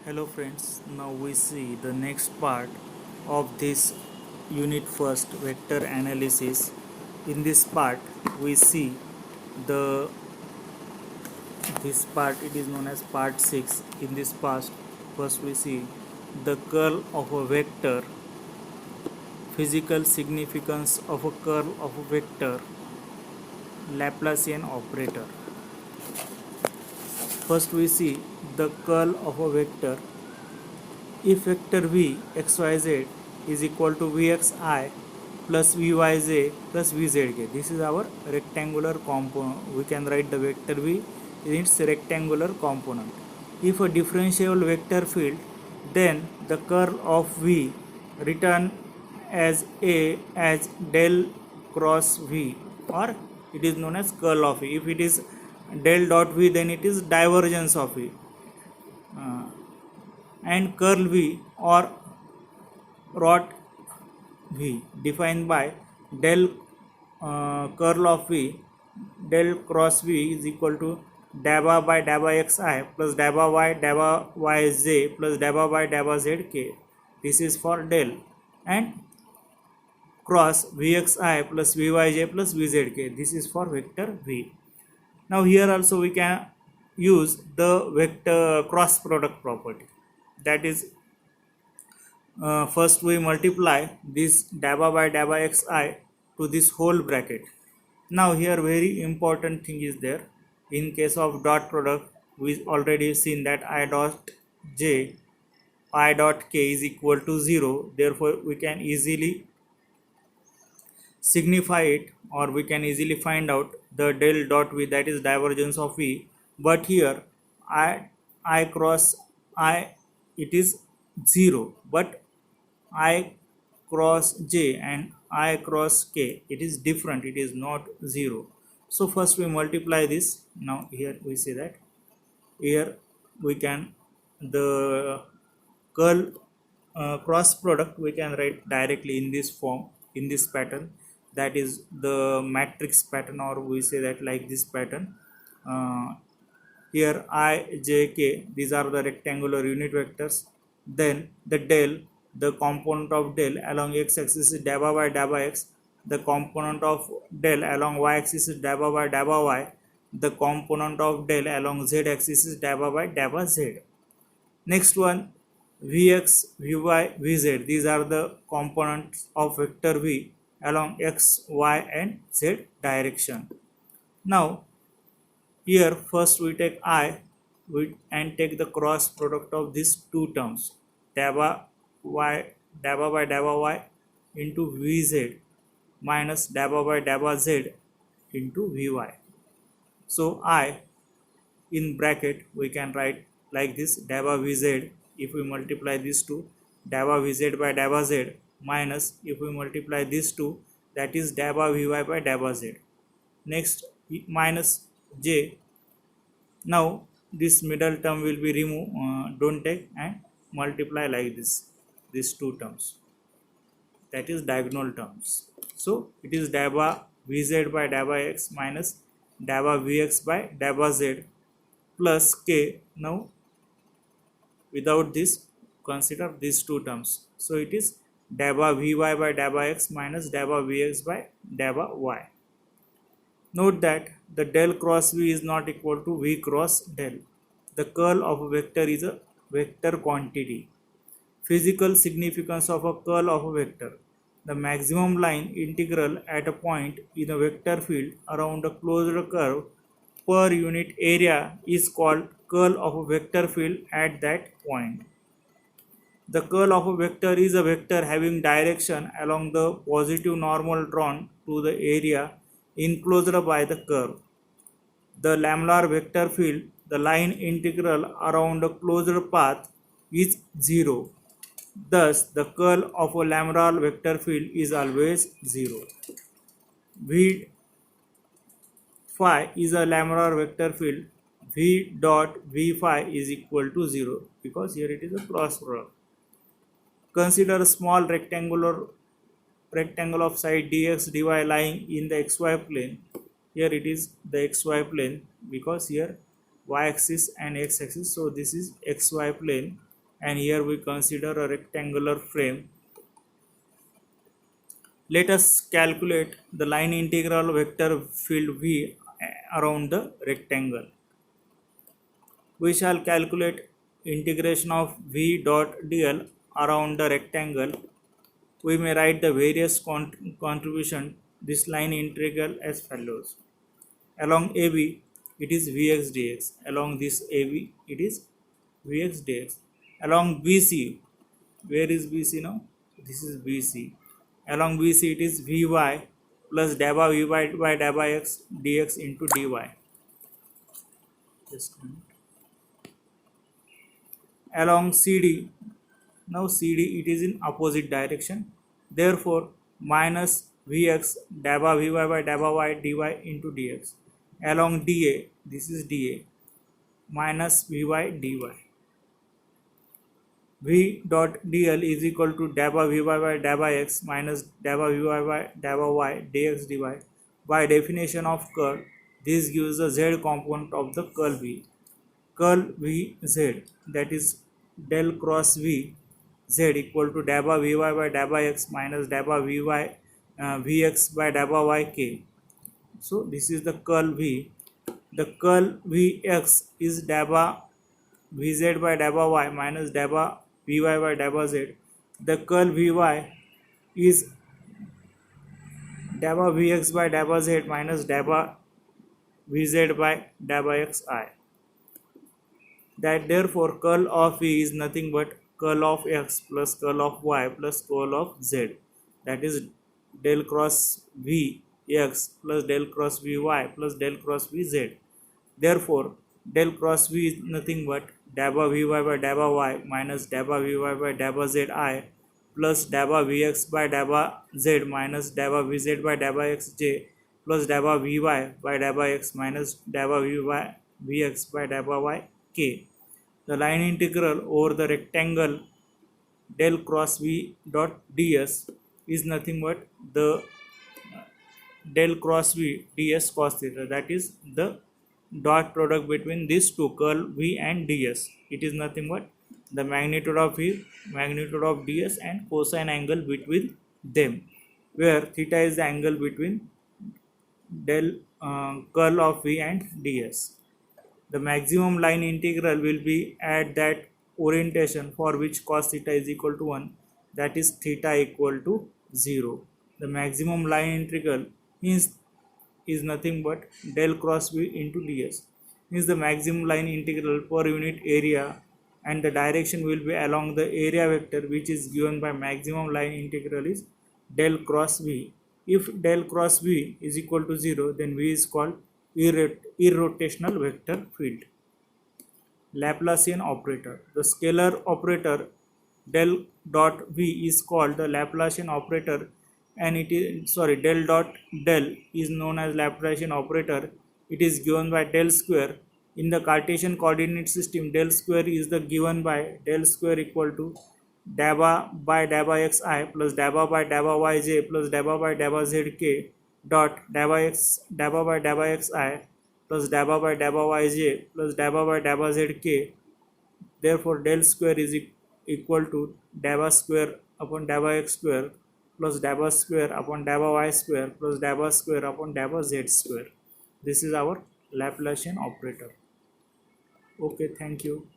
Hello friends, now we see the next part of this unit first vector analysis. In this part we see the this part it is known as part 6. In this part first we see the curl of a vector, physical significance of a curl of a vector, Laplacian operator. First we see the curl of a vector. If vector v xyz is equal to vxi plus vyj plus vzk, this is our rectangular component. We can write the vector v in its rectangular component. If a differentiable vector field, then the curl of v written as a as del cross v, or it is known as curl of v. If it is del dot v, then it is divergence of v. And curl v or rot v defined by del curl of v del cross v is equal to daba by daba xi plus daba y daba yj plus daba by daba zk. This is for del. And cross vxi plus vyj plus vzk. This is for vector v. Now here also we can use the vector cross product property. That is, first we multiply this daba by daba xi to this whole bracket. Now here very important thing is there. In case of dot product, we already seen that I dot j I dot k is equal to 0. Therefore we can easily signify it, or we can easily find out the del dot v, that is divergence of v. But here I cross I, it is 0, but I cross j and I cross k, it is different, it is not 0. So first we multiply this. Now here we see that here we can the curl cross product we can write directly in this form, in this pattern, that is the matrix pattern, or we say that like this pattern. Here I, j, k, these are the rectangular unit vectors. Then the del, the component of del along x axis is daba by daba x, the component of del along y axis is daba by daba y, the component of del along z axis is daba by daba z. Next one, vx, vy, vz, these are the components of vector v along x, y and z direction. Now here first we take I and take the cross product of these two terms, daba by daba y into vz minus daba by daba z into vy. So I in bracket we can write like this, daba vz, if we multiply these two, daba vz by daba z, minus if we multiply these two, that is daba vy by daba z. Next minus j. Now this middle term will be removed, don't take, and multiply like this, these two terms, that is diagonal terms. So it is daba vz by daba x minus daba vx by daba z plus k. Now without this consider these two terms, so it is daba vy by daba x minus daba vx by daba y. Note that the del cross v is not equal to v cross del. The curl of a vector is a vector quantity. Physical significance of a curl of a vector. The maximum line integral at a point in a vector field around a closed curve per unit area is called curl of a vector field at that point. The curl of a vector is a vector having direction along the positive normal drawn to the area enclosed by the curve. The laminar vector field, the line integral around a closed path, is 0. Thus, the curl of a laminar vector field is always 0. V phi is a laminar vector field. V dot V phi is equal to 0, because here it is a cross product. Consider a small rectangle of side dx dy lying in the xy plane. Here it is the xy plane, because here y axis and x axis, so this is xy plane. and here we consider a rectangular frame. Let us calculate the line integral vector field V around the rectangle. We shall calculate integration of V dot dl around the rectangle. We may write the various contribution this line integral as follows. Along AB it is Vx dx. Along this AB it is Vx dx. Along BC, where is BC now? This is BC. Along BC it is Vy plus dabba Vy by dabba x dx into dy. Just a minute. Along CD, now CD it is in opposite direction, therefore minus Vx dabba Vy by dabba y dy into dx. Along dA, this is dA, minus Vy dy. V dot dl is equal to dabba Vy by dabba x minus dabba Vy by dabba y dx dy. By definition of curl, this gives the z component of the curl V. Curl V z, that is del cross V z equal to dabba Vy by dabba x minus dabba Vy Vx by dabba y k. So this is the curl V. The curl Vx is dabba Vz by dabba y minus dabba Vy by dabba z. The curl Vy is dabba Vx by dabba z minus dabba Vz by dabba xi. That therefore curl of V is nothing but curl of x plus curl of y plus curl of z. That is del cross V x plus del cross Vy plus del cross Vz. Therefore del cross V is nothing but dabba Vy by dabba y minus dabba Vy by dabba zi plus dabba Vx by dabba z minus dabba Vz by dabba xj plus dabba Vy by dabba x minus dabba Vx by dabba y k. The line integral over the rectangle del cross V dot ds is nothing but the del cross V ds cos theta, that is the dot product between these two, curl V and ds. It is nothing but the magnitude of V, magnitude of ds and cosine angle between them, where theta is the angle between del curl of V and ds. The maximum line integral will be at that orientation for which cos theta is equal to 1, that is theta equal to 0. The maximum line integral is nothing but del cross V into ds. Means the maximum line integral per unit area and the direction will be along the area vector which is given by maximum line integral is del cross V. If del cross V is equal to 0, then V is called irrotational vector field. Laplacian operator. The scalar operator del dot V is called the Laplacian operator, and it is del dot del is known as Laplacian operator. It is given by del square. In the Cartesian coordinate system, del square is the given by del square equal to dabba by dabba xi plus dabba by dabba yj plus dabba by dabba zk dot dabba by dabba xi plus dabba by dabba yj plus dabba by dabba zk. Therefore del square is equal to dabba square upon dabba x square plus dabba square upon dabba y square plus dabba square upon dabba z square. This is our Laplacian operator. Okay, thank you.